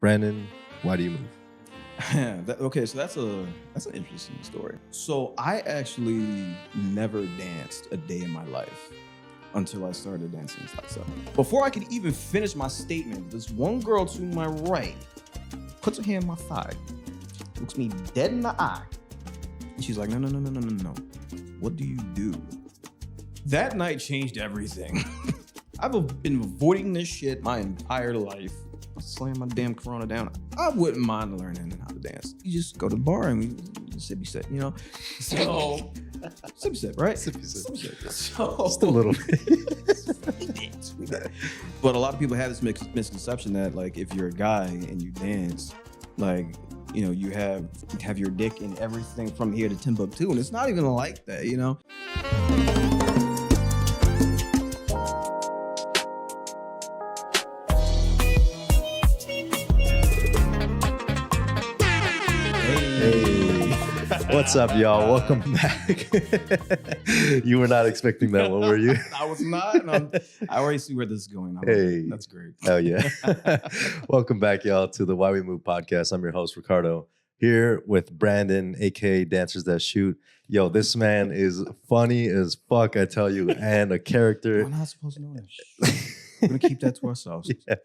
Brandon, why do you move? Okay, so that's an interesting story. So I actually never danced a day in my life until I started dancing salsa. Before I could even finish my statement, this one girl to my right puts her hand on my thigh, looks me dead in the eye, and she's like, no. What do you do? That night changed everything. I've been avoiding this shit my entire life. I slam my damn Corona down. I wouldn't mind learning how to dance. You just go to the bar and we sippy sip, you know? So, sippy sip, right? Sippy sip. So, Just a little bit. we dance. But a lot of people have this misconception that, like, if you're a guy and you dance, like, you know, you have your dick in everything from here to Timbuktu, and it's not even like that, you know? What's up, y'all? Welcome back. You were not expecting that one, were you? I was not. I already see where this is going. Hey. That's great. Oh, yeah. Welcome back, y'all, to the Why We Move podcast. I'm your host, Ricardo, here with Brandon, a.k.a. Dancers That Shoot. Yo, this man is funny as fuck, I tell you, and a character. We're not supposed to know that. We're going to keep that to ourselves. Yeah.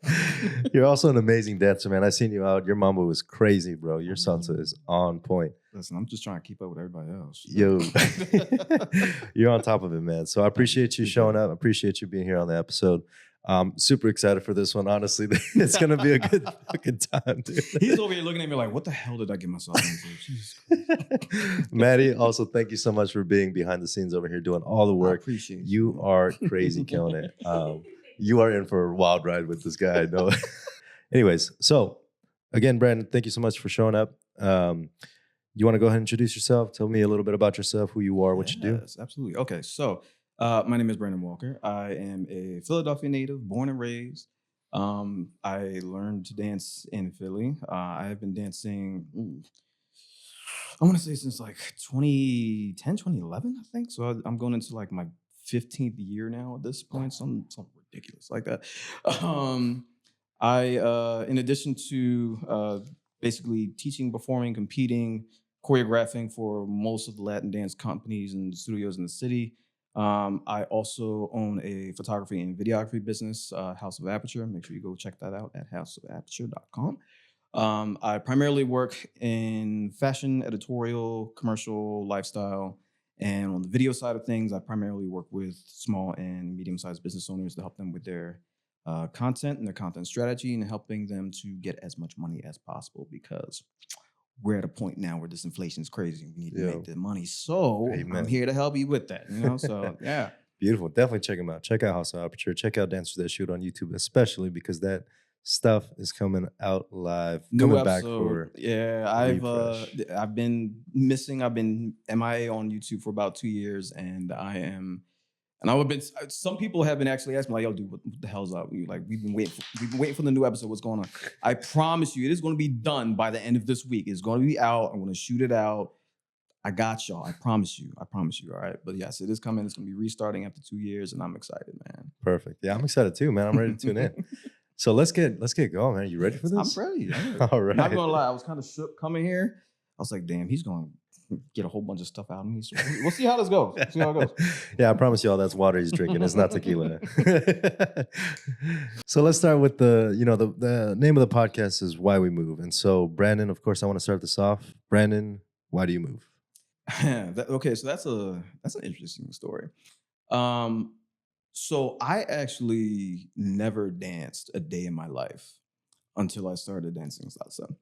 You're also an amazing dancer, man. I seen you out. Your mambo was crazy, bro. Your salsa is on point. Listen, I'm just trying to keep up with everybody else. Yo, you're on top of it, man. So I appreciate you showing up. I appreciate you being here on the episode. Super excited for this one. Honestly, it's going to be a good fucking time, dude. He's over here looking at me like, what the hell did I get myself into? Jesus Christ. Maddie, also, thank you so much for being behind the scenes over here, doing all the work. I appreciate you. Are crazy killing it. You are in for a wild ride with this guy. I know. Anyways, so again, Brandon, thank you so much for showing up. You want to go ahead and introduce yourself? Tell me a little bit about yourself, who you are, what you do. Yes, absolutely. Okay, so my name is Brandon Walker. I am a Philadelphia native, born and raised. I learned to dance in Philly. I have been dancing, I want to say since like 2010, 2011, I think. So I'm going into like my 15th year now at this point, something ridiculous like that. I, in addition to basically teaching, performing, competing, choreographing for most of the Latin dance companies and studios in the city, I also own a photography and videography business, House of Aperture. Make sure you go check that out at houseofaperture.com. I primarily work in fashion, editorial, commercial, lifestyle. And on the video side of things, I primarily work with small and medium-sized business owners to help them with their content and their content strategy and helping them to get as much money as possible because we're at a point now where this inflation is crazy. We need to make the money. So I'm here to help you with that, you know? So, yeah. Beautiful. Definitely check them out. Check out House of Aperture. Check out Dancers That Shoot on YouTube, especially because that stuff is coming out live. Coming back for I've been missing. I've been MIA on YouTube for about 2 years, and some people have been actually asking me, like, yo, dude, what the hell's up? We've been waiting for the new episode. What's going on? I promise you, it is going to be done by the end of this week. It's going to be out. I'm going to shoot it out. I got y'all. I promise you. All right. But yes, it is coming. It's going to be restarting after 2 years, and I'm excited, man. Perfect. Yeah, I'm excited too, man. I'm ready to tune in. So let's get going, man. You ready for this? I'm ready. All right. Not gonna lie, I was kind of shook coming here. I was like, damn, he's gonna get a whole bunch of stuff out of me. So we'll see how this goes. See how it goes. Yeah, I promise y'all that's water he's drinking. It's not tequila. So let's start with the name of the podcast is Why We Move. And so Brandon, of course, I want to start this off. Brandon, why do you move? Okay, so that's an interesting story. So I actually never danced a day in my life until I started dancing salsa.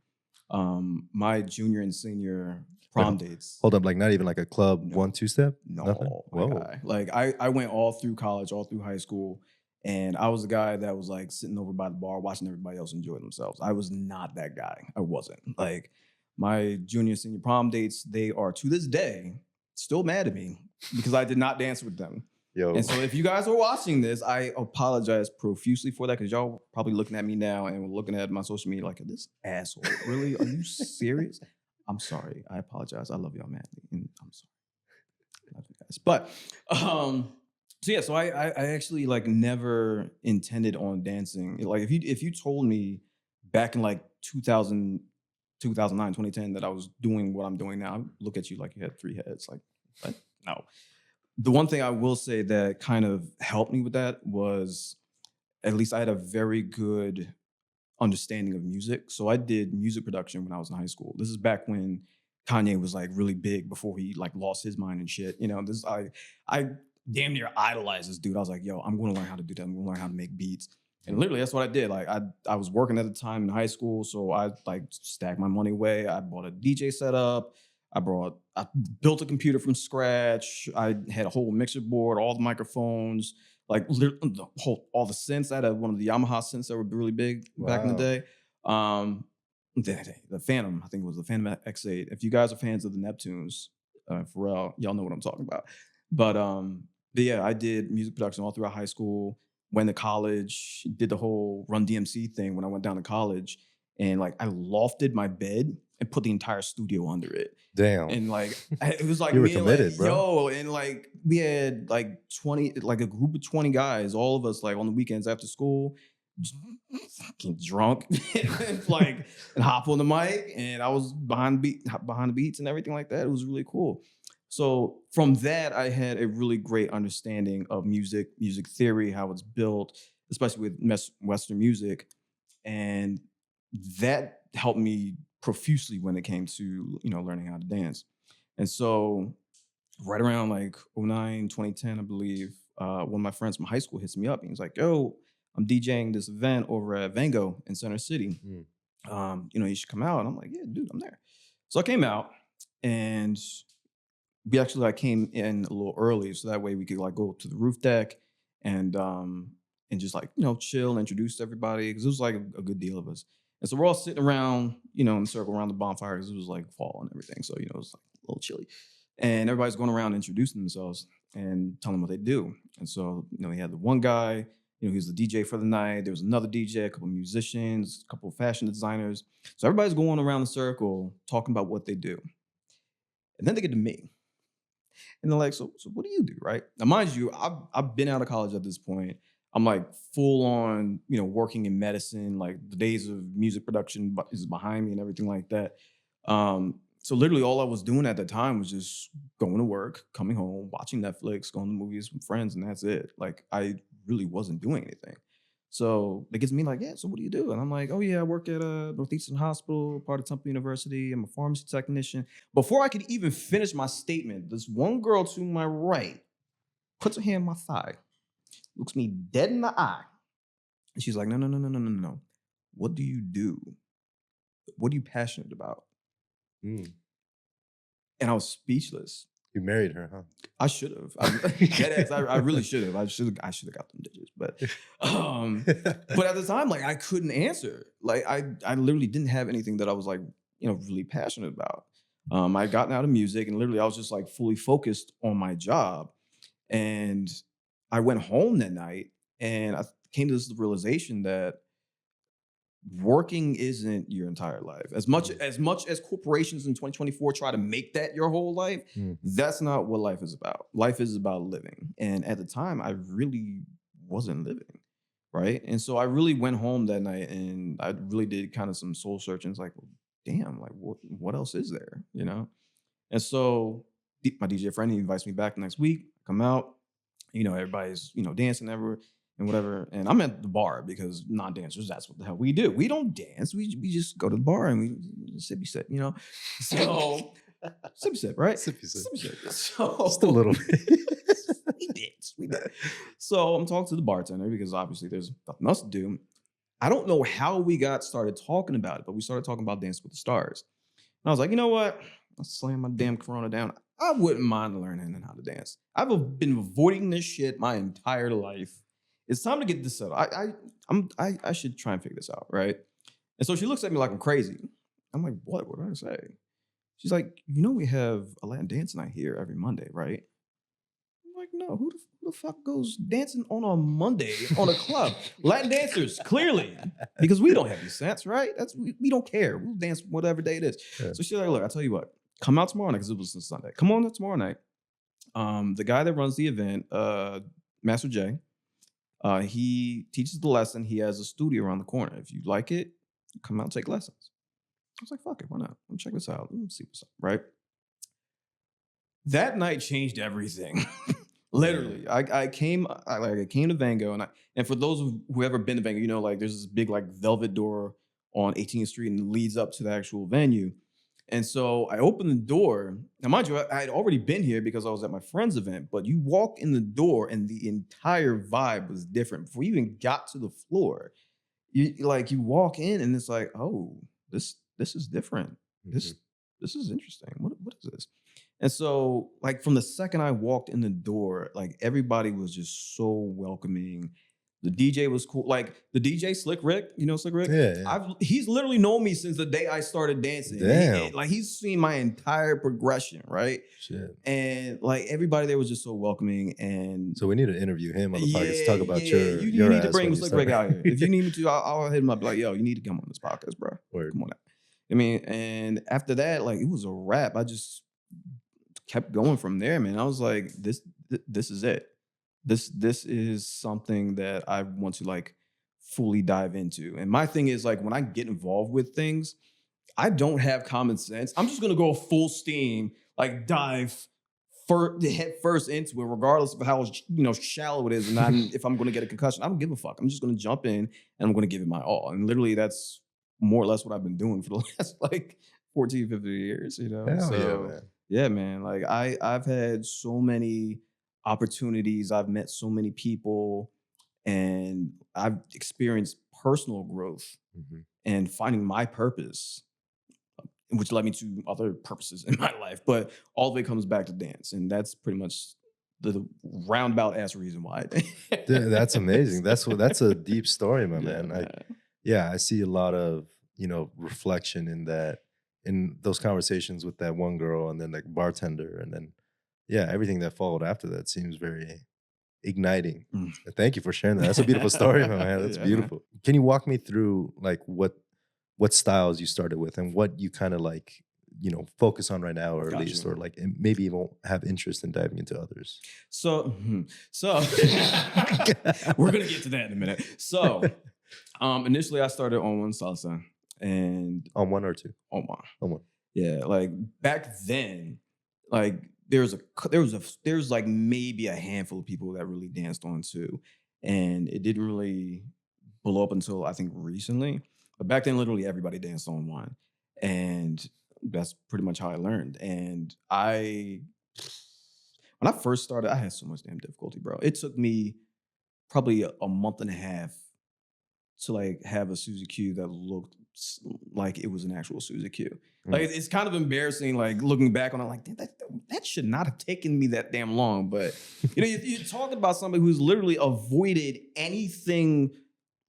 My junior and senior prom dates. Hold up, like not even like a club 1-2 step? No, nothing? Whoa. Guy. Like I went all through college, all through high school, and I was the guy that was like sitting over by the bar watching everybody else enjoy themselves. I was not that guy. I wasn't. Like my junior, senior prom dates, they are to this day still mad at me because I did not dance with them. Yo. And so if you guys are watching this, I apologize profusely for that because y'all probably looking at me now and looking at my social media like, this asshole, really? Are you serious? I'm sorry. I apologize. I love y'all madly. And I'm sorry. I love you guys. But, so I actually like never intended on dancing. Like if you told me back in like 2000, 2009, 2010 that I was doing what I'm doing now. I look at you like you had 3 heads. Like, what? No. The one thing I will say that kind of helped me with that was at least I had a very good understanding of music. So I did music production when I was in high school. This is back when Kanye was like really big before he like lost his mind and shit. You know, this I damn near idolized this dude. I was like, yo, I'm going to learn how to do that. I'm going to learn how to make beats. And literally that's what I did. Like I was working at the time in high school, so I like stacked my money away. I bought a DJ setup. I built a computer from scratch. I had a whole mixer board, all the microphones, like all the synths. I had one of the Yamaha synths that were really big back in the Wow. day. The Phantom, I think it was the Phantom X8. If you guys are fans of the Neptunes, for real, y'all know what I'm talking about. But yeah, I did music production all throughout high school. Went to college, did the whole Run DMC thing when I went down to college, and like I lofted my bed and put the entire studio under it. Damn. And like it was like You were me and committed, like, bro. yo, and like we had like 20, like a group of 20 guys, all of us like on the weekends after school, fucking drunk, and like and hop on the mic, and I was behind the beats and everything like that. It was really cool. So from that, I had a really great understanding of music, music theory, how it's built, especially with Western music, and that helped me profusely when it came to learning how to dance. And so right around like 09, 2010, I believe, one of my friends from high school hits me up and he's like, yo, I'm DJing this event over at Vango in Center City. You should come out. And I'm like, yeah, dude, I'm there. So I came out and we actually like came in a little early so that way we could like go to the roof deck and just like chill, introduce everybody because it was like a good deal of us. And so we're all sitting around, in a circle around the bonfire because it was like fall and everything. So it was like a little chilly, and everybody's going around introducing themselves and telling them what they do. And so he had the one guy, he was the DJ for the night. There was another DJ, a couple of musicians, a couple of fashion designers. So everybody's going around the circle talking about what they do, and then they get to me. And they're like, so what do you do, right? Now, mind you, I've been out of college at this point. I'm like full on, working in medicine. Like the days of music production is behind me and everything like that. So literally all I was doing at the time was just going to work, coming home, watching Netflix, going to movies with friends, and that's it. Like I really wasn't doing anything. So they get to me like, yeah, so what do you do? And I'm like, oh yeah, I work at Northeastern Hospital, part of Temple University. I'm a pharmacy technician. Before I could even finish my statement, this one girl to my right puts her hand on my thigh, looks me dead in the eye, and she's like, no, no, no, no, no, no, no. What do you do? What are you passionate about? And I was speechless. You married her, huh? I should have. I really should have. I should have got them digits. But at the time, like I couldn't answer. Like I literally didn't have anything that I was like, really passionate about. I'd gotten out of music and literally I was just like fully focused on my job. And I went home that night and I came to this realization that working isn't your entire life. As much as corporations in 2024 try to make that your whole life, that's not what life is about. Life is about living. And at the time, I really wasn't living, right? And so I really went home that night and I really did kind of some soul searching. It's like, well, damn, like what else is there, And so my DJ friend, he invites me back the next week, come out, everybody's, dancing everywhere and whatever. And I'm at the bar because non-dancers, that's what the hell we do. We don't dance. We just go to the bar and we sippy sip, So sippy sip, right? Sippy sip. Sippy sip. So Just a little bit. we did. So I'm talking to the bartender because obviously there's nothing else to do. I don't know how we got started talking about it, but we started talking about Dance with the Stars. And I was like, you know what? I'll slam my damn Corona down. I wouldn't mind learning how to dance. I've been avoiding this shit my entire life. It's time to get this settled. I should try and figure this out, right? And so she looks at me like I'm crazy. I'm like, what? What did I say? She's like, we have a Latin dance night here every Monday, right? I'm like, no, who the fuck goes dancing on a Monday on a club? Latin dancers, clearly, because we don't have these sets, right? We don't care. We'll dance whatever day it is. Yeah. So she's like, look, I tell you what, come out tomorrow night because it was Sunday. Come on tomorrow night. The guy that runs the event, Master J, he teaches the lesson. He has a studio around the corner. If you like it, come out and take lessons. I was like, fuck it, why not? Let me check this out. Let me see what's up, right? That night changed everything. Literally, I came to Vango, and for those who ever been to Vango, you know, like there's this big like velvet door on 18th Street and it leads up to the actual venue. And so I opened the door. Now, mind you, I had already been here because I was at my friend's event, but you walk in the door and the entire vibe was different. Before you even got to the floor, you walk in and it's like, oh, this is different. This is interesting. What is this? And so, like, from the second I walked in the door, like everybody was just so welcoming. The DJ was cool. Like the DJ Slick Rick, you know Slick Rick? Yeah. He's literally known me since the day I started dancing. Damn. Like he's seen my entire progression, right? Shit. And like everybody there was just so welcoming. And so we need to interview him on the podcast to talk about you need to bring Slick Rick out here. If you need me to, I'll hit him up like, yo, you need to come on this podcast, bro. Word. Come on out. I mean, and after that, like it was a wrap. I just kept going from there, man. I was like, this is it. This is something that I want to like fully dive into. And my thing is like when I get involved with things, I don't have common sense. I'm just gonna go full steam, like dive head first into it, regardless of how shallow it is, and if I'm gonna get a concussion. I don't give a fuck. I'm just gonna jump in and I'm gonna give it my all. And literally, that's more or less what I've been doing for the last like 14, 15 years. You know, Hell so yeah, man. yeah, man. Like I've had so many opportunities. I've met so many people, and I've experienced personal growth and finding my purpose, which led me to other purposes in my life. But all of it comes back to dance, and that's pretty much the roundabout ass reason why. Dude, that's amazing. That's a deep story, my man. I see a lot of reflection in that, in those conversations with that one girl, and then like bartender, and then everything that followed after that seems very igniting. Thank you for sharing that. That's a beautiful story, my man. That's beautiful. Can you walk me through like what styles you started with and what you kind of like focus on right now, or at least, or like maybe you won't have interest in diving into others? So we're gonna get to that in a minute. So initially I started on one salsa, and on one or two? On one. On one. Yeah, like back then, like there's like maybe a handful of people that really danced on two, and it didn't really blow up until I think recently. But back then, literally everybody danced on one, and that's pretty much how I learned. And when I first started, I had so much damn difficulty, bro. It took me probably a month and a half to like have a Suzy Q that looked like it was an actual Suzy Q. Like it's kind of embarrassing, like looking back on it, like that should not have taken me that damn long. But you're talking about somebody who's literally avoided anything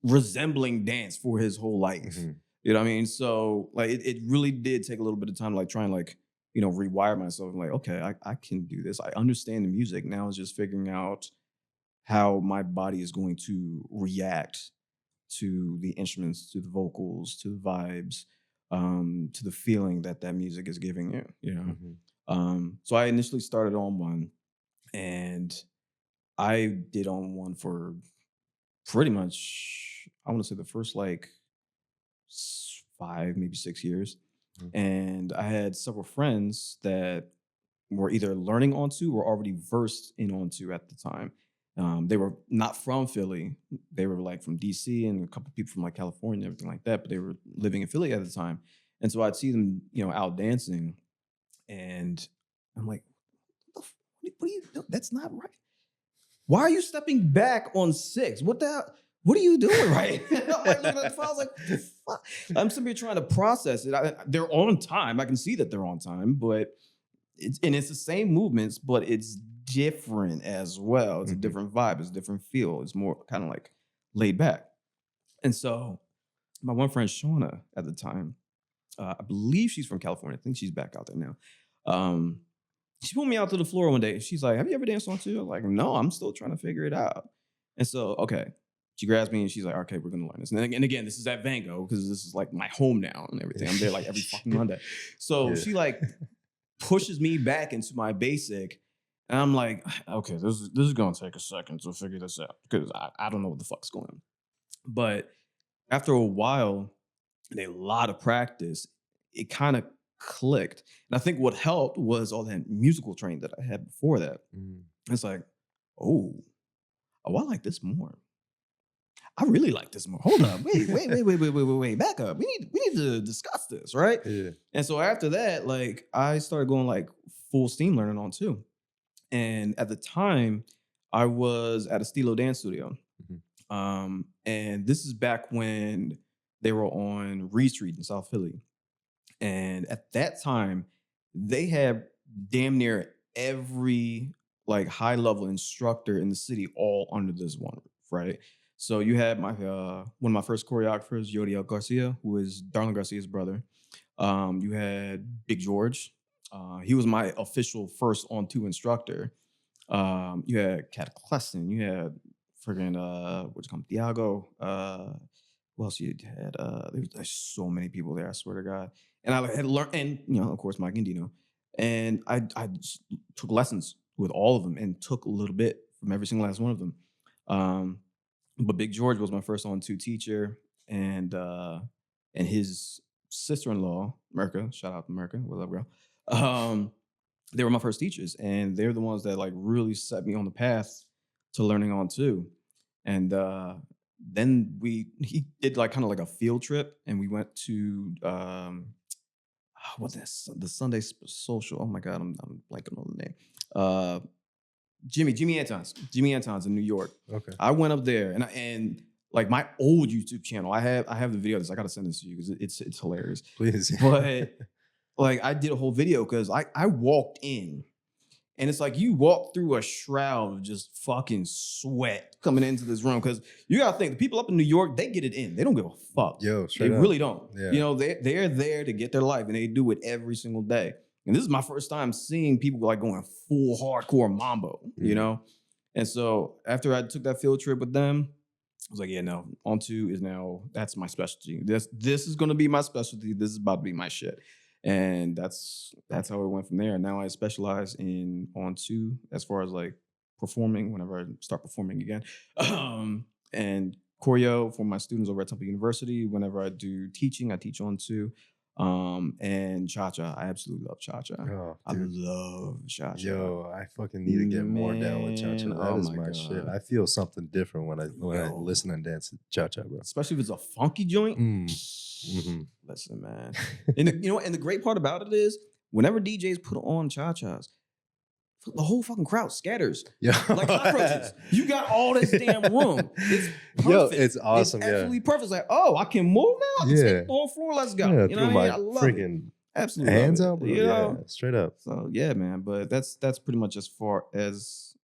resembling dance for his whole life. You know what I mean? So like it really did take a little bit of time to like try and like rewire myself. I'm like, okay, I can do this. I understand the music. Now it's just figuring out how my body is going to react to the instruments, to the vocals, to the vibes, to the feeling that music is giving you. You know. So I initially started on one, and I did on one for pretty much, I want to say the first like 5, maybe 6 years. And I had several friends that were either learning on two or already versed in on two at the time. They were not from Philly. They were like from DC and a couple people from like California and everything like that, but they were living in Philly at the time. And so I'd see them, out dancing, and I'm like, what are you doing? That's not right. Why are you stepping back on 6? What are you doing, right? I'm like, looking at the file, I was like, what the fuck? I'm simply trying to process it. They're on time. I can see that they're on time, but it's the same movements, but it's different as well. It's a different vibe. It's a different feel. It's more kind of like laid back. And so my one friend, Shauna, at the time, I believe she's from California. I think she's back out there now. She pulled me out to the floor one day. She's like, have you ever danced on two? I'm like, no, I'm still trying to figure it out. And so, okay. She grabs me and she's like, okay, we're going to learn this. And again, this is at Vango because this is like my home now and everything. I'm there like every fucking Monday. So she like pushes me back into my basic. And I'm like, okay, this is going to take a second to figure this out because I don't know what the fuck's going on. But after a while, and a lot of practice, it kind of clicked. And I think what helped was all that musical training that I had before that. Mm. It's like, oh, I like this more. I really like this more. Hold up. Wait. Back up. We need to discuss this, right? Yeah. And so after that, like I started going like full steam learning on too. And at the time, I was at a Stilo dance studio. And this is back when they were on Reed Street in South Philly. And at that time, they had damn near every like high level instructor in the city all under this one roof, right? So you had my one of my first choreographers, Yodiel Garcia, who is Darlene Garcia's brother. You had Big George. He was my official first on two instructor. You had Cat Cleston. You had friggin' what's it called, Thiago. Who else you had? There's so many people there. I swear to God. And I had learned, and of course, Mike Indino. And I just took lessons with all of them and took a little bit from every single last one of them. But Big George was my first on two teacher, and his sister-in-law, Merca, shout out to Merca, we love girl. They were my first teachers, and they're the ones that like really set me on the path to learning on two. And then he did like kind of like a field trip, and we went to what's this? The Sunday Social. Oh my God, I'm blanking on the name. Jimmy Anton's in New York. Okay. I went up there, and like my old YouTube channel, I have the video of this. I gotta send this to you because it's hilarious. Please. But like I did a whole video because I walked in, and it's like you walk through a shroud of just fucking sweat coming into this room, because you gotta think the people up in New York, they get it in. They don't give a fuck. Yo, they up. really don't. Yeah. They're there to get their life, and they do it every single day. And this is my first time seeing people like going full hardcore mambo, And so after I took that field trip with them, I was like, yeah, no, on two is now, that's my specialty. This is going to be my specialty. This is about to be my shit. And that's how it went from there. Now I specialize in on two as far as like performing whenever I start performing again. And choreo for my students over at Temple University. Whenever I do teaching, I teach on two. And cha-cha. I absolutely love cha-cha. Oh, I love cha-cha. Yo, I fucking need to get more down with cha-cha. That is my shit. I feel something different when I listen and dance to cha-cha, bro. Especially if it's a funky joint. Mm-hmm. Listen, man. And the great part about it is whenever DJs put on cha-chas, the whole fucking crowd scatters. Yeah. Like cockroaches. You got all this damn room. It's perfect. Yo, it's awesome. It's absolutely perfect. It's like, oh, I can move now. I can take on floor. Let's go. Yeah, You know what I mean? I love freaking it. Absolutely. hands out, bro. Yeah, straight up. So yeah, man. But that's pretty much as far as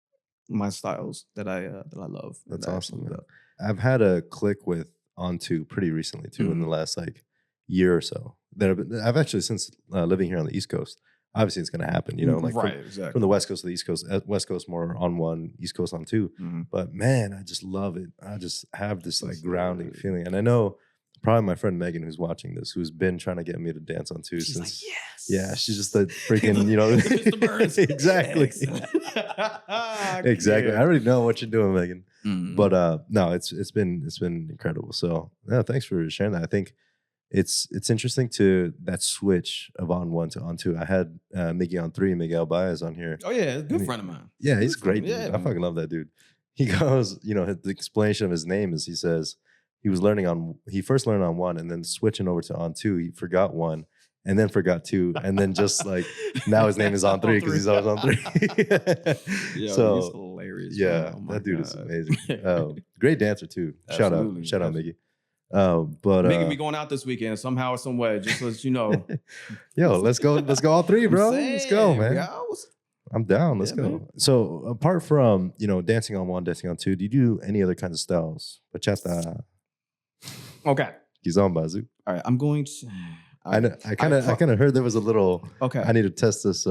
my styles that I love. That's awesome, man. I've had a click with on two pretty recently too, in the last like year or so. I've actually, since living here on the East Coast. Obviously, it's going to happen, like exactly. From the West Coast to the East Coast. West Coast more on one, East Coast on two. But man, I just love it. I just have this like grounding feeling. And I know probably my friend Megan, who's watching this, who's been trying to get me to dance on two she's since. Like, yes. Yeah, she's just the freaking, Mr. Burns. Exactly. Exactly. I already know what you're doing, Megan. But no, it's been incredible. So yeah, thanks for sharing that. I think it's interesting to that switch of on one to on two. I had Miggy on three, Miguel Baez on here. Oh yeah, good friend of mine. Yeah, he's great. Dude. Yeah, I fucking love that dude. He goes, the explanation of his name is he says he first learned on one, and then switching over to on two, he forgot one, and then forgot two, and then just like now his name is on three because he's always on three. Yeah, so he's hilarious. Yeah, that dude is amazing. Great dancer too. Absolutely. Shout out, Miggy. But Miggy be going out this weekend somehow or some way, just so that you know. Yo, let's go all three, bro. Let's go, man. I'm down. Let's go. Man. So apart from dancing on one, dancing on two, do you do any other kinds of styles? Bachata. Okay. Kizomba. All right. I'm going to. I kind of heard there was a little. Okay. I need to test this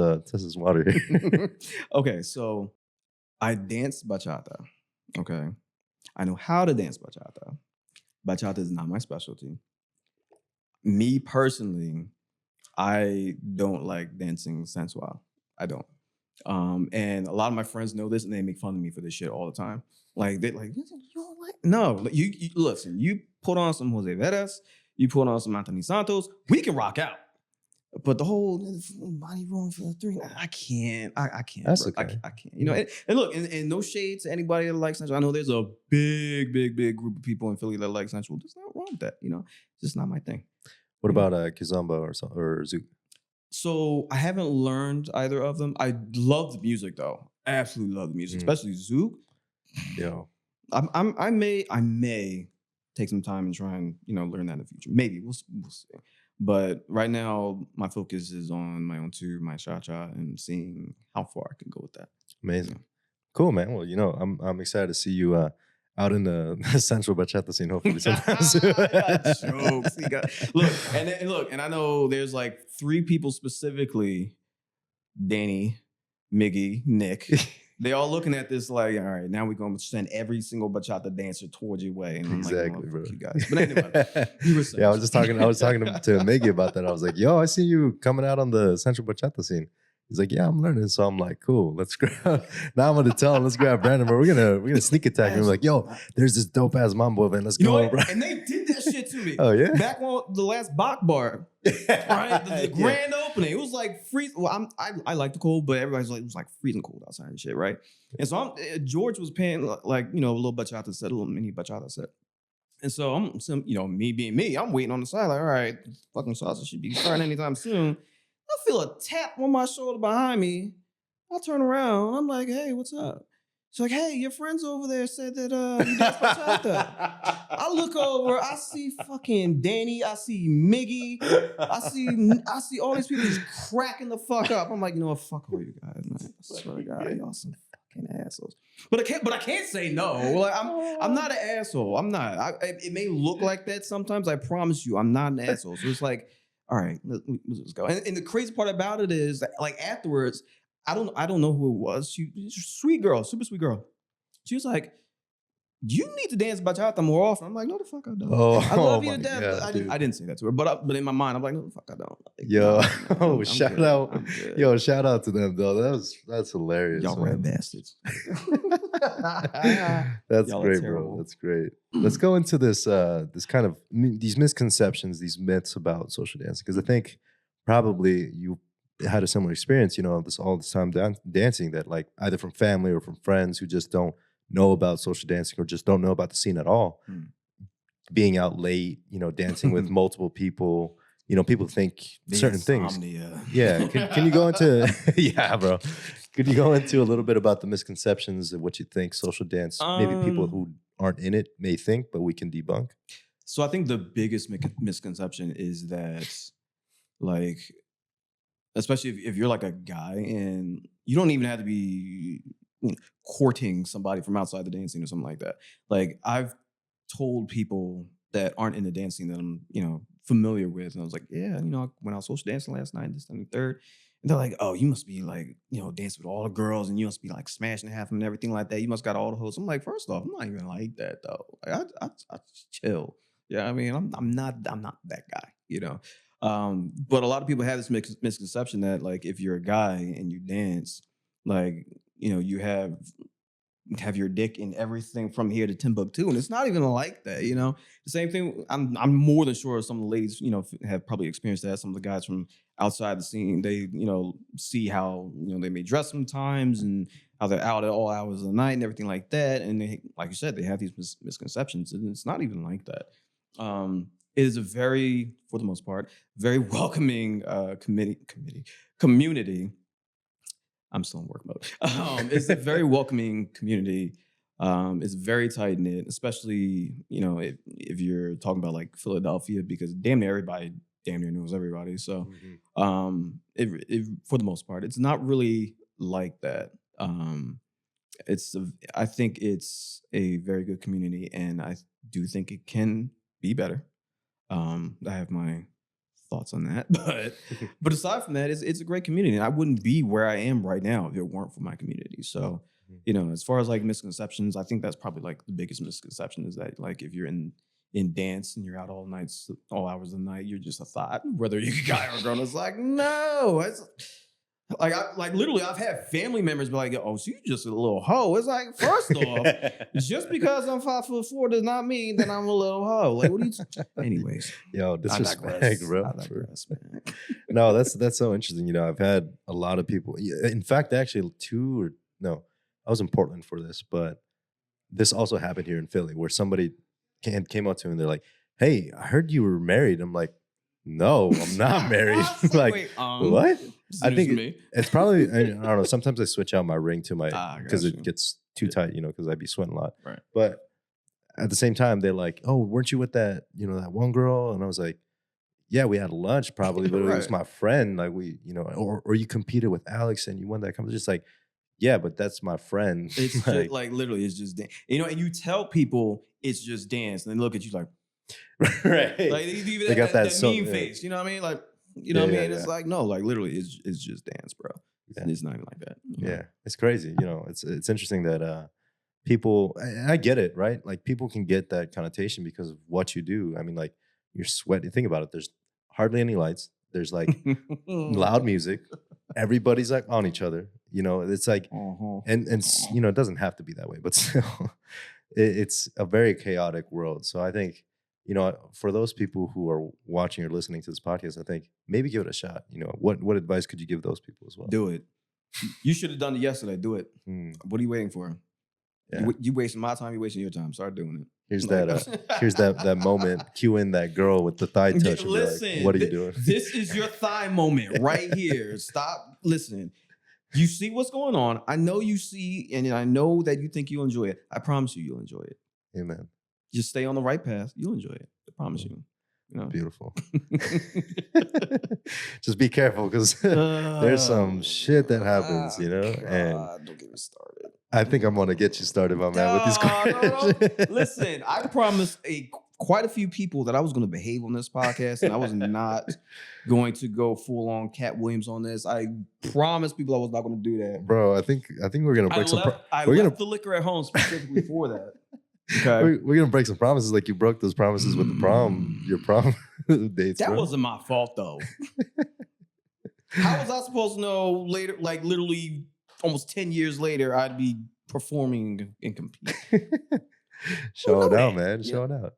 water here. Okay, so I dance bachata. Okay, I know how to dance bachata. Bachata is not my specialty. Me personally, I don't like dancing sensual. I don't. And a lot of my friends know this, and they make fun of me for this shit all the time. Like they're like, you don't like? No, you listen. You put on some Jose Veras. You put on some Anthony Santos, we can rock out. But the whole body rolling for the three, I can't. I can't. That's bro. okay. I can't. You know, and look, and no shade to anybody that likes sensual. I know there's a big group of people in Philly that like sensual. There's nothing wrong with that. You know, it's just not my thing. What about Kizomba or Zouk? So I haven't learned either of them. I love the music though. I absolutely love the music, especially Zouk. Yo, I may take some time and try and learn that in the future. Maybe we'll see. But right now, my focus is on my own too, my cha-cha, and seeing how far I can go with that. Amazing. Yeah. Cool, man. Well, I'm excited to see you out in the central bachata scene, hopefully sometimes. Jokes. Look, and I know there's like 3 people specifically, Danny, Miggy, Nick. They all looking at this like, all right, now we're going to send every single bachata dancer towards your way. And I'm exactly, like, bro. You guys. But anyway, you were saying. Yeah, I was talking to Miggy about that. I was like, yo, I see you coming out on the central bachata scene. He's like, yeah, I'm learning. So I'm like, cool, let's grab. Now I'm gonna tell him, let's grab Brandon, bro. We're gonna sneak attack him. Like, yo, there's this dope ass mambo event. Let's go, bro. And they did that shit to me. Oh yeah. Back on the last Bach bar, right? The grand opening. It was like freezing. Well, I like the cold, but everybody's like, it was like freezing cold outside and shit, right? And so George was paying like a little bachata set, a little mini bachata set. And so me being me, I'm waiting on the side like, all right, fucking salsa should be starting anytime soon. I feel a tap on my shoulder behind me. I turn around. I'm like, hey, what's up? She's like, hey, your friends over there said that you dance bachata. I look over. I see fucking Danny. I see Miggy. I see all these people just cracking the fuck up. I'm like, you know what? Fuck all you guys, man. I swear to God, y'all some fucking assholes. But I can't say no. Like I'm not an asshole. I'm not. It may look like that sometimes. I promise you, I'm not an asshole. So it's like, all right, let's go. And the crazy part about it is, like afterwards, I don't know who it was. She's a sweet girl, super sweet girl. She was like, you need to dance bachata more often. I'm like, no, the fuck I don't. I love you to death. I didn't say that to her, but in my mind, I'm like, no, the fuck I don't. Like, I'm shout out. Yo, shout out to them, though. That's hilarious. Y'all rat bastards. That's great, bro. That's great. Let's go into this kind of these misconceptions, these myths about social dancing, because I think probably you had a similar experience, all this time dancing, that like either from family or from friends who just don't know about social dancing or just don't know about the scene at all. Being out late, dancing with multiple people, people think certain things. Yeah. Can you go into yeah, bro. Could you go into a little bit about the misconceptions of what you think social dance, maybe people who aren't in it may think, but we can debunk? So I think the biggest misconception is that, like, especially if you're like a guy and you don't even have to be courting somebody from outside the dancing or something like that. Like I've told people that aren't in the dancing that I'm, familiar with. And I was like, yeah, when I was social dancing last night, this and the third. And they're like, oh, you must be like, dancing with all the girls and you must be like smashing half of them and everything like that. You must got all the hoes. I'm like, first off, I'm not even like that though. Like I chill. Yeah, I mean, I'm not that guy, But a lot of people have this misconception that like if you're a guy and you dance, like, you have your dick in everything from here to Timbuktu, and it's not even like that. The same thing. I'm more than sure some of the ladies, have probably experienced that. Some of the guys from outside the scene, they, see how they may dress sometimes and how they're out at all hours of the night and everything like that. And they, like you said, they have these misconceptions, and it's not even like that. It is a very, for the most part, very welcoming community. I'm still in work mode. It's a very welcoming community. It's very tight knit, especially if you're talking about like Philadelphia, because damn near everybody knows everybody. So, for the most part, it's not really like that. I think it's a very good community, and I do think it can be better. I have my thoughts on that, but aside from that, it's a great community, and I wouldn't be where I am right now if it weren't for my community. So, as far as like misconceptions, I think that's probably like the biggest misconception is that like if you're in dance and you're out all nights, all hours of the night, you're just a thought, whether you're a guy or a girl. It's like, no, Like literally, I've had family members be like, "Oh, so you just a little hoe." It's like, first off, just because I'm 5'4" does not mean that I'm a little hoe. Like, what are you? Anyways, Yo, I disrespect, digress. bro. I digress, man. No, that's so interesting. You know, I've had a lot of people. In fact, actually, I was in Portland for this, but this also happened here in Philly, where somebody came up to me and they're like, "Hey, I heard you were married." I'm like, "No, I'm not married." Like, Wait, what? this is I news think to me. it's probably I don't know. Sometimes I switch out my ring to my I because got it you. gets too tight, you know, because I'd be sweating a lot. Right. But at the same time, they're like, "Oh, weren't you with that, you know, that one girl?" And I was like, "Yeah, we had lunch probably, but it was Right. my friend. Like we, you know, or you competed with Alex and you won that competition." Just like, yeah, but that's my friend. It's just Like, like literally, it's just dance. You know, and you tell people it's just dance, and they look at you like right? they do They got that that so meme face. You know what I mean? Like, you know yeah, what I yeah, mean? yeah, It's like, no, like literally, it's just dance, bro. yeah, It's not even like that. You know? yeah. It's crazy. You know, it's interesting that people. I get it, right? Like people can get that connotation because of what you do. I mean, like you're sweating. Think about it. There's hardly any lights. There's like loud music. Everybody's like on each other. You know, it's like, Uh-huh. and you know, it doesn't have to be that way, but still, it's a very chaotic world. So I think, you know, for those people who are watching or listening to this podcast, I think maybe give it a shot. You know, what advice could you give those people as well? Do it. You should have done it yesterday. Do it. Hmm, What are you waiting for? yeah. You wasting my time. You wasting your time. Start doing it. Here's Like- that moment. Cue in that girl with the thigh touch. And be like, Listen, what are you doing? This is your thigh moment right here. Stop. Listen. You see what's going on. I know you see, and I know that you think you'll enjoy it. I promise you, you'll enjoy it. Amen. Just stay on the right path. You'll enjoy it. I promise you. You know? Beautiful. Just be careful because there's some shit that happens, you know. And don't get me started. I think I'm gonna get you started, my man, with these No. questions. Listen, I promised quite a few people that I was going to behave on this podcast, and I was not going to go full on Cat Williams on this. I promised people I was not going to do that. Bro, I think we're gonna break some. I we're left the liquor at home specifically for that. Okay, we're gonna break some promises, like you broke those promises with the prom, your prom dates. that bro. wasn't my fault though. How was I supposed to know later? Like literally, almost 10 years later, I'd be performing and competing. Show it out, that. man. Yeah. Show it out.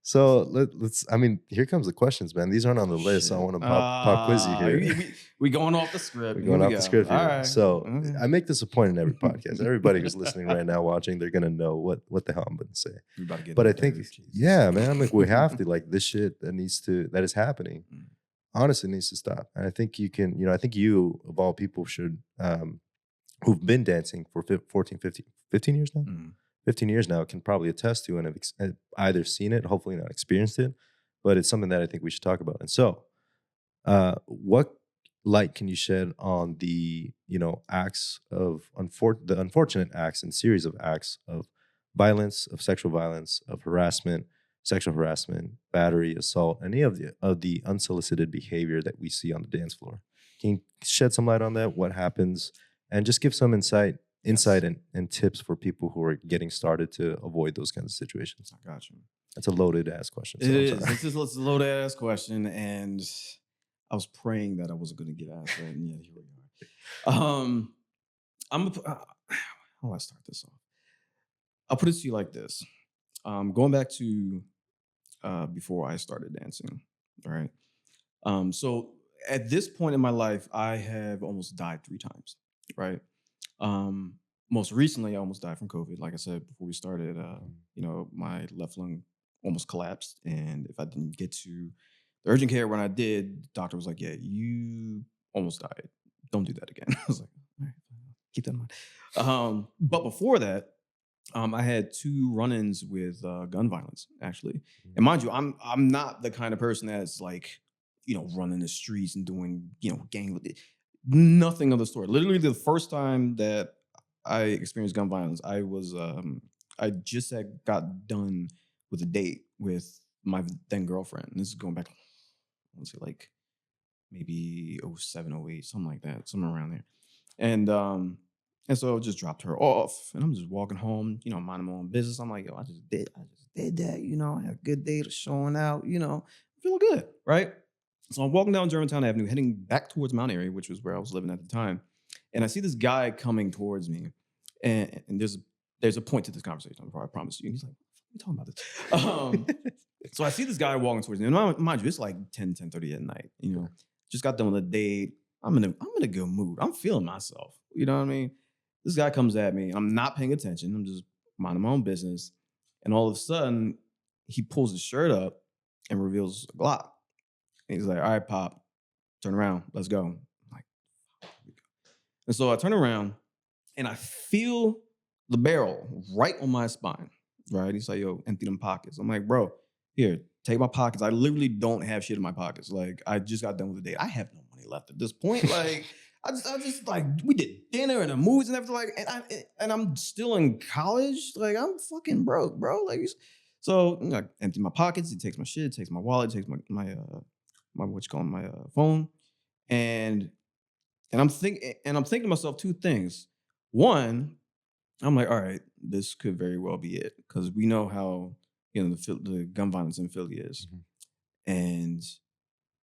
So let's. I mean, here comes the questions, man. These aren't on the list. So I want to pop quiz you here. We going off the script. We're going off the script here. All right. So Okay. I make this a point in every podcast. Everybody who's listening right now, watching, they're gonna know what the hell I'm gonna say. We about to get But I into think, that. Jesus. yeah, man, like we have to, like this shit that is happening, Mm. honestly needs to stop. And I think you can, you know, I think you of all people should, who've been dancing for 15 years now, Mm. 15 years now, can probably attest to and have either seen it, hopefully not experienced it, but it's something that I think we should talk about. And so, what light can you shed on the, you know, acts of the unfortunate acts and series of acts of violence, of sexual violence, of harassment, sexual harassment, battery, assault, any of the unsolicited behavior that we see on the dance floor? Can you shed some light on that? What happens? And just give some insight and tips for people who are getting started to avoid those kinds of situations. I got you. That's a loaded ass question. So It I'm is. sorry. This is a low ass question, and I was praying that I wasn't going to get asked that, and yeah, here we are. How do I start this off? I'll put it to you like this. Going back to before I started dancing, all right? So at this point in my life, I have almost died 3 times, right? Most recently, I almost died from COVID. Like I said before we started, you know, my left lung almost collapsed, and if I didn't get to the urgent care when I did, the doctor was like, "Yeah, you almost died. Don't do that again." I was like, "All right, keep that in mind." But before that, I had 2 run-ins with gun violence, actually. And mind you, I'm not the kind of person that's like, you know, running the streets and doing, you know, gang with it. Nothing of the sort. Literally, the first time that I experienced gun violence, I just had got done with a date with my then girlfriend. And this is going back, I want to say like maybe 07, 08, something like that, somewhere around there. And so I just dropped her off, and I'm just walking home, you know, minding my own business. I'm like, yo, I just did that, you know. I had a good day, showing out, you know, feeling good, right? So I'm walking down Germantown Avenue, heading back towards Mount Airy, which was where I was living at the time. And I see this guy coming towards me. And there's a point to this conversation, I promise you. And he's like, what are you talking about this? So I see this guy walking towards me. And mind you, it's like 10:30 at night. Just got done with a date. I'm in a good mood. I'm feeling myself. You know what I mean? This guy comes at me. I'm not paying attention. I'm just minding my own business. And all of a sudden, he pulls his shirt up and reveals a Glock. And he's like, all right, Pop, turn around. Let's go. I'm like, and so I turn around and I feel the barrel right on my spine. Right. He's like, yo, empty them pockets. I'm like, bro, here, take my pockets. I literally don't have shit in my pockets. Like, I just got done with the date. I have no money left at this point. Like, I just like, we did dinner and the movies and everything. Like, and I'm still in college. Like, I'm fucking broke, bro. Like, so I empty my pockets. He takes my shit, takes my wallet, takes my what you call it, my phone, and I'm thinking to myself two things. One, I'm like, all right, this could very well be it because we know how the gun violence in Philly is, Mhm. and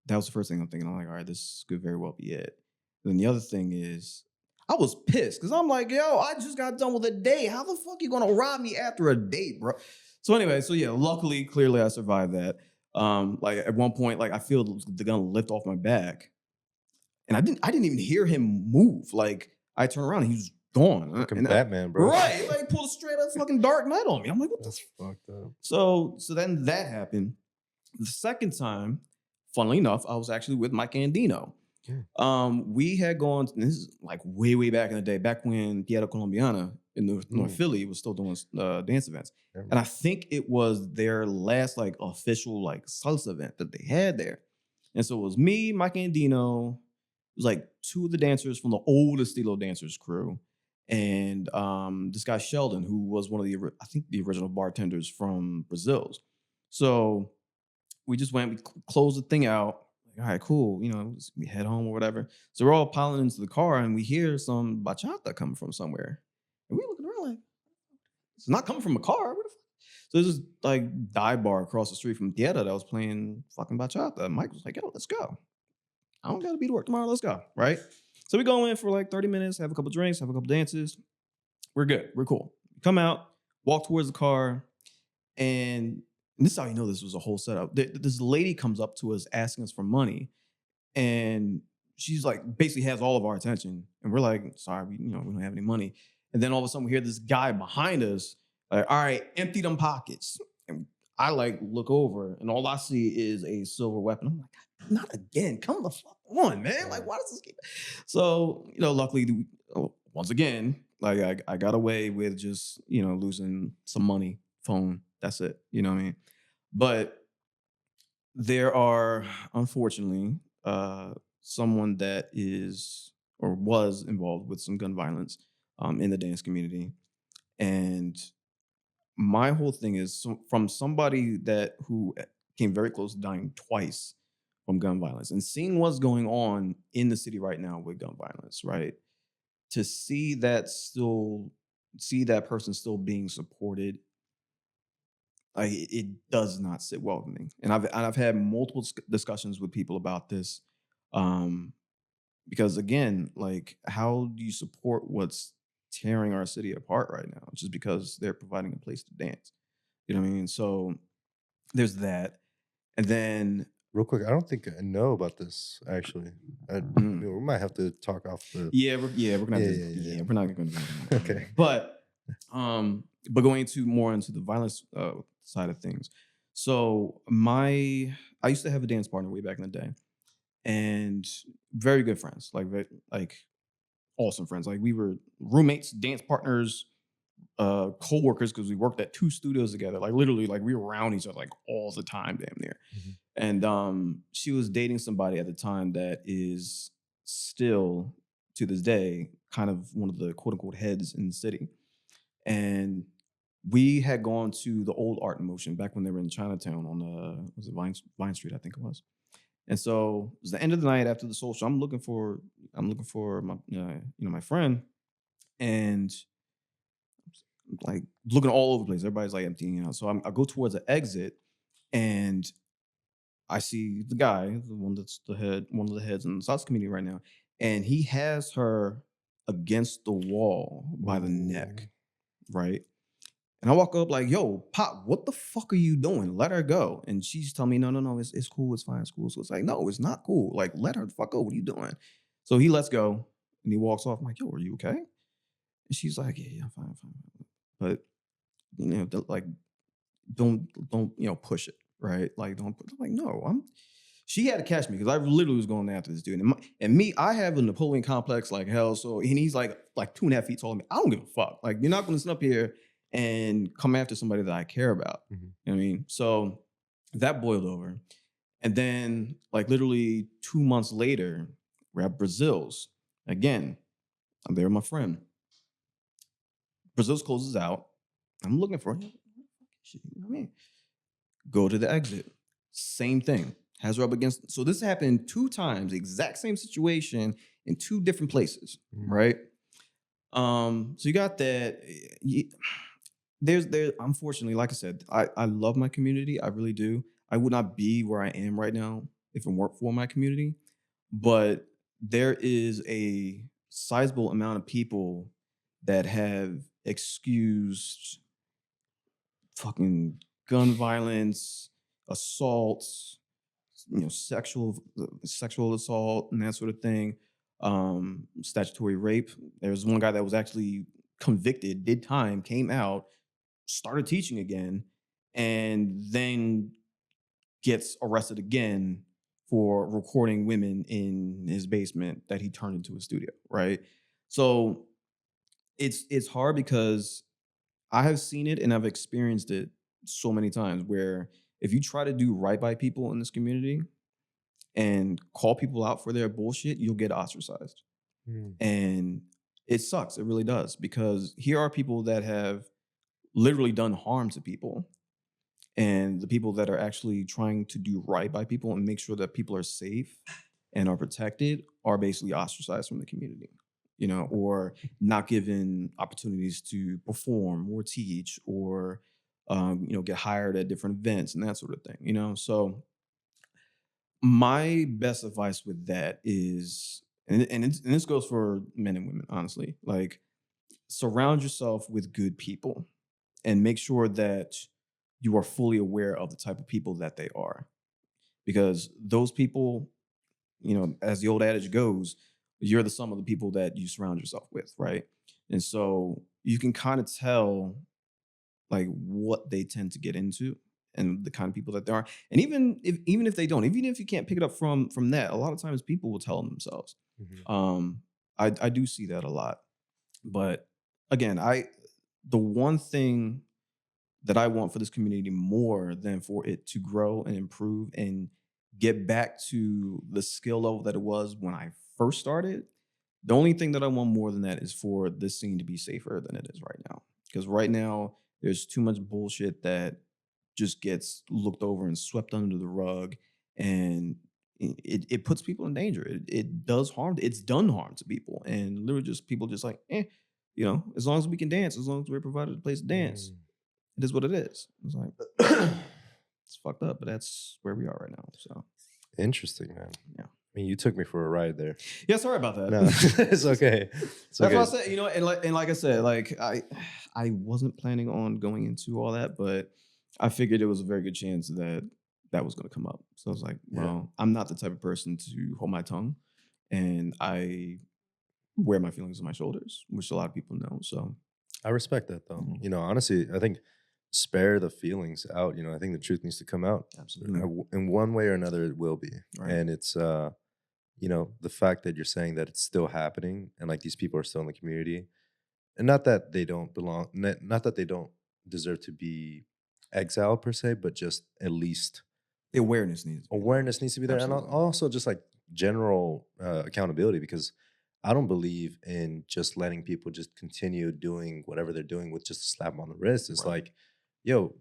that was the first thing I'm thinking. I'm like, all right, this could very well be it. Then the other thing is, I was pissed because I'm like, yo, I just got done with a date. How the fuck you gonna rob me after a date, bro? So anyway, so yeah, luckily, clearly, I survived that. Like at one point, like I feel the gun lift off my back, and I didn't even hear him move. Like I turned around, and he was gone. Fucking Batman, bro. Right, like pulled a straight up fucking Dark Knight on me. I'm like, what the? That's fucked up. So then that happened. The second time, funnily enough, I was actually with Mike Andino. We had gone. This is like way back in the day, back when Pieta Colombiana in North Philly was still doing dance events, and I think it was their last like official like salsa event that they had there. And so it was me, Mike Andino. It was like two of the dancers from the old Estilo Dancers crew, and this guy Sheldon, who was one of I think the original bartenders from Brazil's. So we just went, we closed the thing out. Like, all right, cool. We head home or whatever. So we're all piling into the car and we hear some bachata coming from somewhere. And we looking around like, it's not coming from a car. Where the fuck? So there's this like dive bar across the street from Tierra that was playing fucking bachata. And Mike was like, yo, let's go. I don't got to be to work tomorrow. Let's go. Right. So we go in for like 30 minutes, have a couple drinks, have a couple dances. We're good. We're cool. Come out, walk towards the car, and this is how you know this was a whole setup. This lady comes up to us asking us for money, and she's like basically has all of our attention, and we're like, sorry, we don't have any money. And then all of a sudden we hear this guy behind us, like, all right, empty them pockets. And I like look over, and all I see is a silver weapon. I'm like, not again! Come the fuck on, man! Like, why does this keep? So luckily, once again, like I got away with just losing some money, phone. That's it. You know what I mean? But there are, unfortunately, someone that is or was involved with some gun violence in the dance community. And my whole thing is from somebody who came very close to dying twice from gun violence and seeing what's going on in the city right now with gun violence, right? To see that person still being supported, like it does not sit well with me. And I've had multiple discussions with people about this, um, because again, like how do you support what's tearing our city apart right now just because they're providing a place to dance? You know what I mean? So there's that, and then Real quick, I don't think I know about this actually. We might have to talk off the. we're gonna have to, we're not gonna do that. Okay. But going more into the violence side of things. So I used to have a dance partner way back in the day, and very good friends, like awesome friends. Like we were roommates, dance partners, co-workers because we worked at two studios together. Like literally, like we were around each other like all the time, damn near. Mhm. And she was dating somebody at the time that is still to this day kind of one of the quote unquote heads in the city. And we had gone to the old Art in Motion back when they were in Chinatown on was it Vine Street, I think it was. And so it was the end of the night after the social. I'm looking for my my friend, and like looking all over the place. Everybody's like emptying out. So I go towards the exit, and I see the guy, the one that's the head, one of the heads in the Salsa community right now, and he has her against the wall by the neck, right? And I walk up like, yo, Pop, what the fuck are you doing? Let her go. And she's telling me, no, it's cool, it's fine, it's cool. So it's like, no, it's not cool. Like, let her the fuck go. What are you doing? So he lets go and he walks off. I'm like, yo, are you okay? And she's like, yeah, I'm fine, I'm fine. But like, don't push it, right? Like, don't put. I'm like, no, I'm. She had to catch me because I literally was going after this dude, and me, I have a Napoleon complex like hell. So and he's like 2.5 feet taller than me. I don't give a fuck. Like you're not going to sit up here and come after somebody that I care about. Mm-hmm. You know what I mean? So that boiled over, and then like literally 2 months later, we're at Brazil's again. I'm there with my friend. Brazil's closes out. I'm looking for him. You know what I mean? Go to the exit. Same thing. Has her up against. So this happened 2 times, exact same situation in 2 different places, right? So you got that. There's unfortunately, like I said, I love my community. I really do. I would not be where I am right now if it weren't for my community. But there is a sizable amount of people that have excused fucking gun violence, assaults, sexual assault and that sort of thing, statutory rape. There's one guy that was actually convicted, did time, came out, started teaching again, and then gets arrested again for recording women in his basement that he turned into a studio, right? So it's hard because I have seen it and I've experienced it so many times where if you try to do right by people in this community and call people out for their bullshit, you'll get ostracized. And it sucks. It really does. Because here are people that have literally done harm to people. And the people that are actually trying to do right by people and make sure that people are safe and are protected are basically ostracized from the community, or not given opportunities to perform or teach or, get hired at different events and that sort of thing, So my best advice with that is, and this goes for men and women, honestly, like surround yourself with good people and make sure that you are fully aware of the type of people that they are. Because those people, as the old adage goes, you're the sum of the people that you surround yourself with, right? And so you can kind of tell like what they tend to get into and the kind of people that they are. And even if they don't, even if you can't pick it up from that, a lot of times people will tell them themselves. I do see that a lot. But again, the one thing that I want for this community more than for it to grow and improve and get back to the skill level that it was when I first started. The only thing that I want more than that is for this scene to be safer than it is right now. Because right now, there's too much bullshit that just gets looked over and swept under the rug. And it puts people in danger. It does harm. It's done harm to people. And literally just people just like, as long as we can dance, as long as we're provided a place to dance. It is what it is. It's like it's fucked up, but that's where we are right now. So interesting, man. Yeah. I mean, you took me for a ride there. Yeah, sorry about that. No, it's okay. That's what I said. And like I said, like I wasn't planning on going into all that, but I figured there was a very good chance that was going to come up. So I was like, well, I'm not the type of person to hold my tongue, and I wear my feelings on my shoulders, which a lot of people know. So I respect that, though. Honestly, I think spare the feelings out. I think the truth needs to come out. Absolutely. In one way or another, it will be. Right. And it's, the fact that you're saying that it's still happening and like these people are still in the community, and not that they don't belong, not that they don't deserve to be exiled per se, but just at least the awareness needs to be there. Absolutely. And also just like general accountability, because I don't believe in just letting people just continue doing whatever they're doing with just a slap on the wrist. It's like, yo,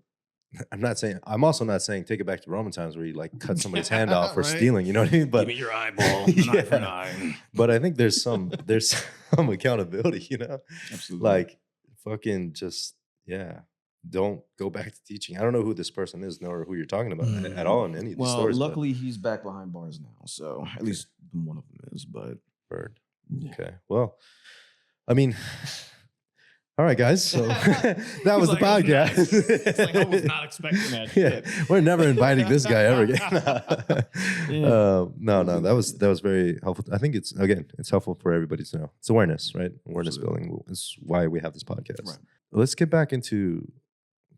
I'm also not saying take it back to Roman times where you like cut somebody's hand off for stealing, you know what I mean? But give me your eyeball, an eye for an eye. But I think there's some accountability, Absolutely. Like fucking just, don't go back to teaching. I don't know who this person is, nor who you're talking about at all in any of these Well, stories. But luckily he's back behind bars now, so at okay, least one of them is. But bird. yeah. Okay, well, I mean, all right, guys. So that was the like, podcast. It's like I was not expecting that Yeah, shit. we're never inviting this guy ever again. Yeah. No, that was very helpful. I think it's helpful for everybody to know. It's awareness, right? Awareness Absolutely. building is why we have this podcast. Right. Let's get back into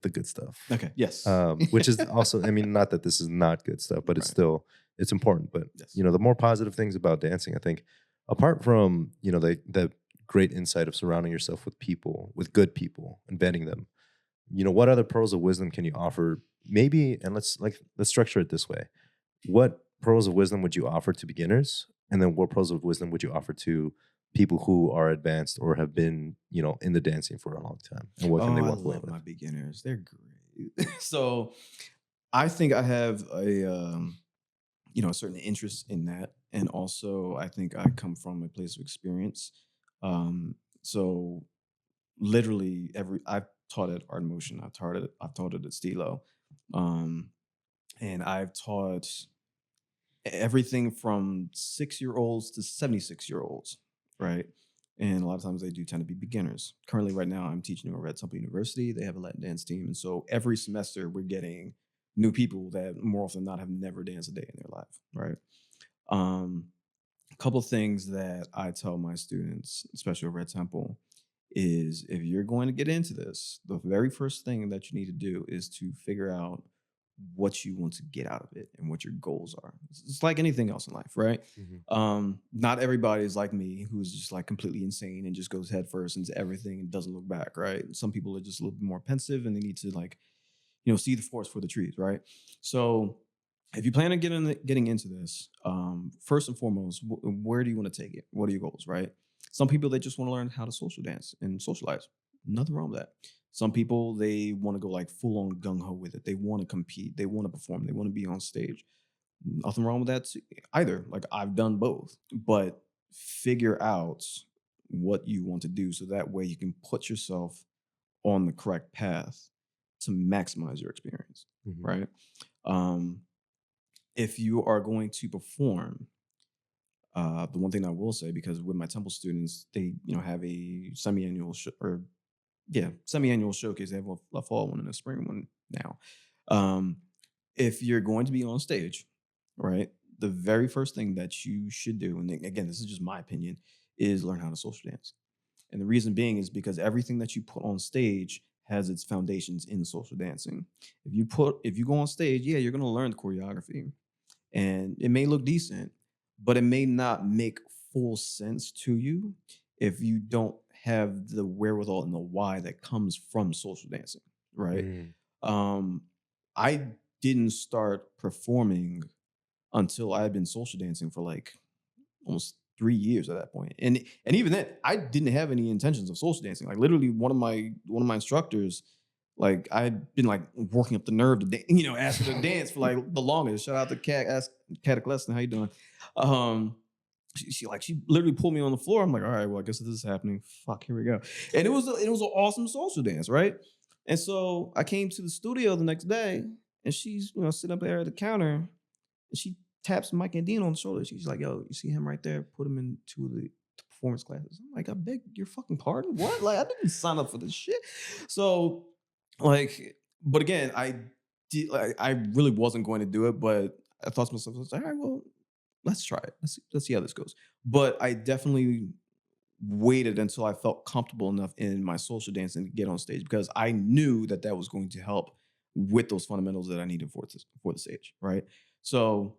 the good stuff. Okay. Yes. Which is also, I mean, not that this is not good stuff, but it's Right. still it's important. But Yes. you know, the more positive things about dancing, I think, apart from you know the great insight of surrounding yourself with people, with good people, and vetting them. You know, what other pearls of wisdom can you offer? Maybe, and let's structure it this way: what pearls of wisdom would you offer to beginners, and then what pearls of wisdom would you offer to people who are advanced or have been, you know, in the dancing for a long time, and what can they I walk away love with? my beginners. They're great. So I think I have a certain interest in that, and also I think I come from a place of experience. So literally I've taught at Art in Motion. I've taught it at Stilo, um, and I've taught everything from 6-year-olds to 76-year-olds, right? And a lot of times they do tend to be beginners. Currently, right now, I'm teaching over at Temple University. They have a Latin dance team, and so every semester we're getting new people that more often than not have never danced a day in their life, right? Um, a couple of things that I tell my students, especially over at Temple, is if you're going to get into this, the very first thing that you need to do is to figure out what you want to get out of it and what your goals are. It's like anything else in life, right? Not everybody is like me, who's just like completely insane and just goes head first into everything and doesn't look back, right? Some people are just a little bit more pensive and they need to like, see the forest for the trees, right? So if you plan on getting into this, first and foremost, where do you want to take it? What are your goals, right? Some people, they just want to learn how to social dance and socialize. Nothing wrong with that. Some people, they want to go like full on gung ho with it. They want to compete. They want to perform. They want to be on stage. Nothing wrong with that either. Like I've done both, but figure out what you want to do so that way you can put yourself on the correct path to maximize your experience, Mhm. right? If you are going to perform, the one thing I will say, because with my Temple students, they have a semi-annual semi-annual showcase. They have a fall one and a spring one now. If you're going to be on stage, right, the very first thing that you should do, and again, this is just my opinion, is learn how to social dance. And the reason being is because everything that you put on stage has its foundations in social dancing. If you go on stage, yeah, you're going to learn the choreography, and it may look decent, but it may not make full sense to you if you don't have the wherewithal and the why that comes from social dancing, right? Mm. I didn't start performing until I had been social dancing for like almost 3 years at that point. And even then, I didn't have any intentions of social dancing. Like literally one of my instructors, like I had been like working up the nerve to ask her to dance for like the longest. Shout out to Kat Lesson, how you doing? She literally pulled me on the floor. I'm like, all right, well, I guess this is happening. Fuck, here we go. And it was an awesome social dance, right? And so I came to the studio the next day, and she's sitting up there at the counter, and she taps Mike and Dean on the shoulder. She's like, yo, you see him right there? Put him into the performance classes. I'm like, I beg your fucking pardon? What? Like, I didn't sign up for this shit. So, like, but again, I really wasn't going to do it, but I thought to myself, I was like, all right, well, let's try it. Let's see how this goes. But I definitely waited until I felt comfortable enough in my social dancing to get on stage, because I knew that was going to help with those fundamentals that I needed for the stage, right? So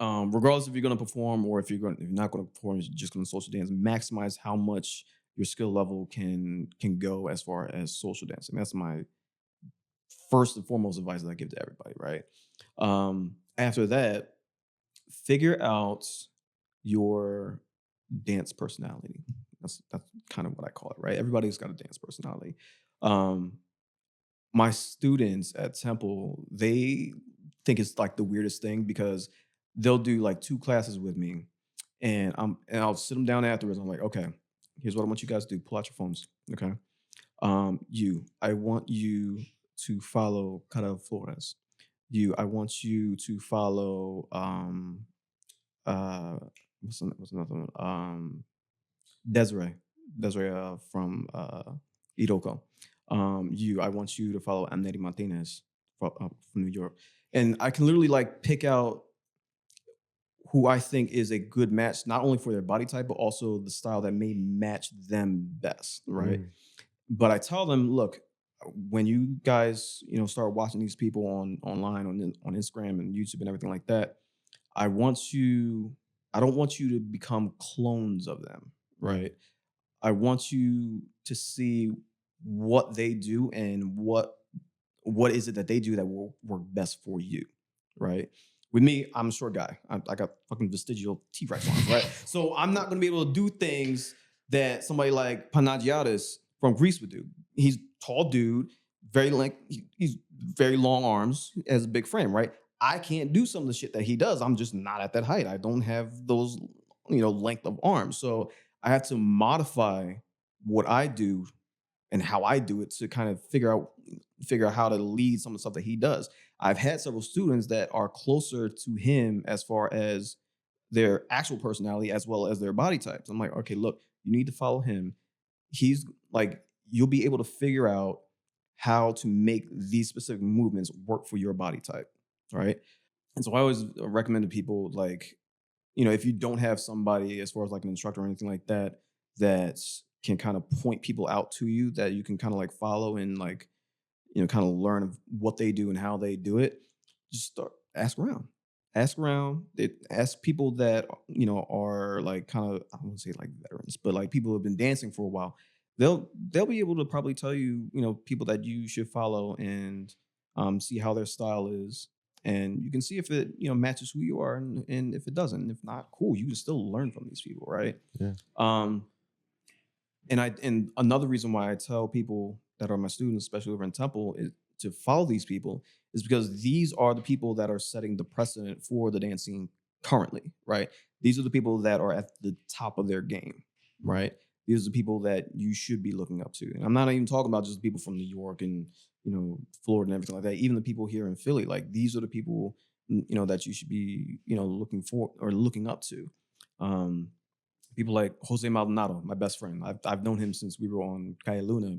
regardless if you're going to perform or if you're not going to perform, you're just going to social dance, maximize how much your skill level can go as far as social dancing. That's my first and foremost advice that I give to everybody, right? After that, figure out your dance personality. That's kind of what I call it, right? Everybody's got a dance personality. My students at Temple, they think it's like the weirdest thing, because they'll do like 2 classes with me, and I'll sit them down afterwards. I'm like, okay, here's what I want you guys to do. Pull out your phones, okay? I want you to follow Cara Flores. I want you to follow uh what's another one? Desiree. Desiree from Iroko. I want you to follow Amneri Martinez from New York. And I can literally like pick out who I think is a good match, not only for their body type, but also the style that may match them best, right? But I tell them, look, when you guys, start watching these people online on Instagram and YouTube and everything like that, I want you, I don't want you to become clones of them, right? I want you to see what they do and what is it that they do that will work best for you, right? With me, I'm a short guy. I got fucking vestigial T-Rex arms, right? So I'm not gonna be able to do things that somebody like Panagiatis from Greece would do. He's tall dude, he's very long arms, has a big frame, right? I can't do some of the shit that he does. I'm just not at that height. I don't have those, length of arms. So I have to modify what I do and how I do it to kind of figure out how to lead some of the stuff that he does. I've had several students that are closer to him as far as their actual personality as well as their body types. I'm like, okay, look, you need to follow him. He's like, you'll be able to figure out how to make these specific movements work for your body type, right? And so I always recommend to people like, if you don't have somebody as far as like an instructor or anything like that, that can kind of point people out to you that you can kind of like follow and like, kind of learn of what they do and how they do it, just start ask around, ask people that, are like kind of, I don't want to say like veterans, but like people who have been dancing for a while. They'll be able to probably tell you, people that you should follow and see how their style is, and you can see if it matches who you are, and if it doesn't, if not, cool, you can still learn from these people, right? Yeah. And another reason why I tell people that are my students, especially over in Temple, is to follow these people, is because these are the people that are setting the precedent for the dance scene currently, right? These are the people that are at the top of their game, right? These are the people that you should be looking up to. And I'm not even talking about just people from New York and Florida and everything like that. Even the people here in Philly, like these are the people that you should be looking for or looking up to. People like Jose Maldonado, my best friend. I've known him since we were on Calle Luna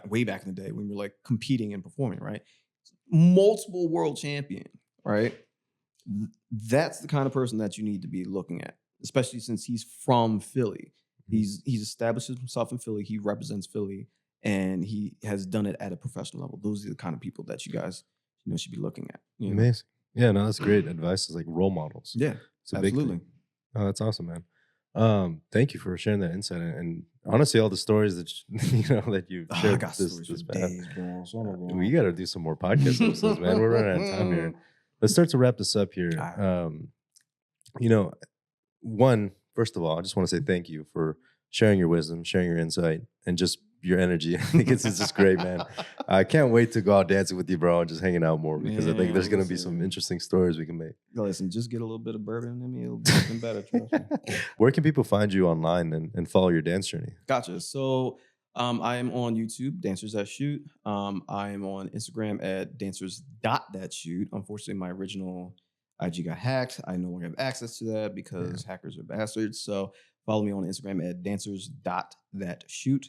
way back in the day when we were like competing and performing, right? Multiple world champion, right? That's the kind of person that you need to be looking at, especially since he's from Philly. He's established himself in Philly. He represents Philly, and he has done it at a professional level. Those are the kind of people that you guys should be looking at. Amazing. Yeah, no, that's great advice. It's like role models. Yeah, it's a big absolutely. thing. Oh, that's awesome, man. Thank you for sharing that insight and honestly all the stories that that you've shared this days, bro. We got to do some more podcast episodes, man. We're running out of time here. Let's start to wrap this up here. First of all, I just want to say thank you for sharing your wisdom, sharing your insight, and just your energy. I think it's just great, man. I can't wait to go out dancing with you, bro, and just hanging out more because I think there's going to be some interesting stories we can make. Listen, just get a little bit of bourbon in me. It'll be even better, trust me. Where can people find you online and follow your dance journey? Gotcha. So I am on YouTube, Dancers That Shoot. I am on Instagram at dancers.thatshoot. Unfortunately, my original IG got hacked. I no longer have access to that because hackers are bastards. So follow me on Instagram at dancers.thatshoot.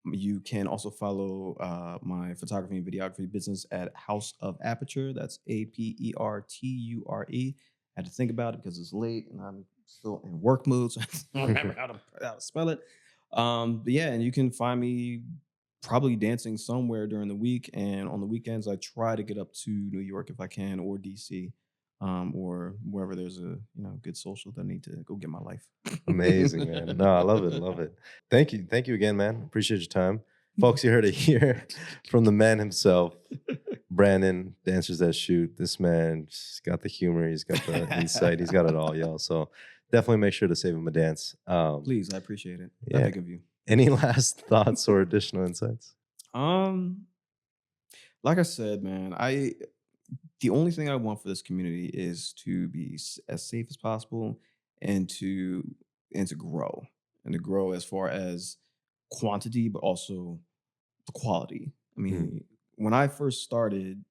You can also follow my photography and videography business at House of Aperture. That's Aperture. I had to think about it because it's late and I'm still in work mood, so I don't remember how to spell it. But yeah, and you can find me probably dancing somewhere during the week, and on the weekends I try to get up to New York if I can, or DC, or wherever there's a good social that I need to go get my life. Amazing, man. No, I love it. Thank you again, man. Appreciate your time, folks. You heard it here from the man himself, Brandon, Dancers That Shoot. This man, he's got the humor, he's got the insight, he's got it all, y'all. So definitely make sure to save him a dance. Please, I appreciate it. Yeah. That big of you. Any last thoughts or additional insights? Like I said, man, the only thing I want for this community is to be as safe as possible and to grow as far as quantity, but also the quality. I mean, Mm-hmm. when I first started,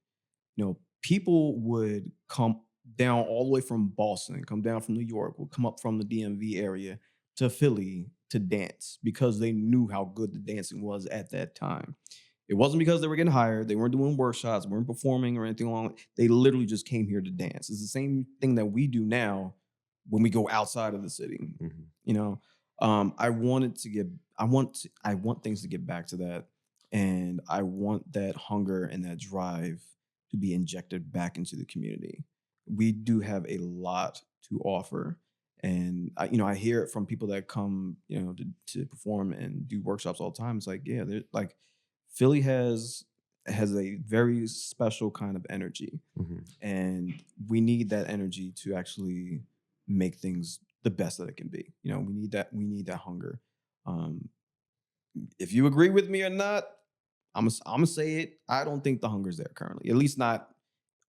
people would come down all the way from Boston, come down from New York, would come up from the DMV area to Philly to dance because they knew how good the dancing was at that time. It wasn't because they were getting hired. They weren't doing workshops, weren't performing or anything along. They literally just came here to dance. It's the same thing that we do now when we go outside of the city. Mm-hmm. You know, I want things to get back to that, and I want that hunger and that drive to be injected back into the community. We do have a lot to offer, and I hear it from people that come, to perform and do workshops all the time. It's like, yeah, they're like, Philly has a very special kind of energy, Mm-hmm. and we need that energy to actually make things the best that it can be. We need that hunger. Um, if you agree with me or not, I'm gonna say it. I don't think the hunger's there currently, at least not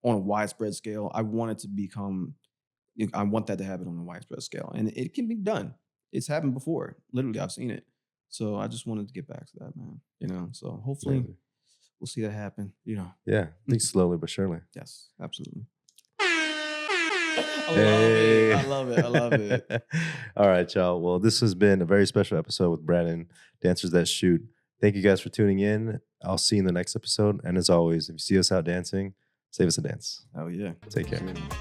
on a widespread scale. I want that to happen on a widespread scale, and it can be done. It's happened before. Literally, I've seen it. So I just wanted to get back to that, man. So hopefully Amazing. we'll see that happen. Yeah, I think slowly but surely. Yes, absolutely. Hey. I love it. I love it. All right, y'all. Well, this has been a very special episode with Brandon, Dancers That Shoot. Thank you guys for tuning in. I'll see you in the next episode. And as always, if you see us out dancing, save us a dance. Oh yeah. Take care. Absolutely.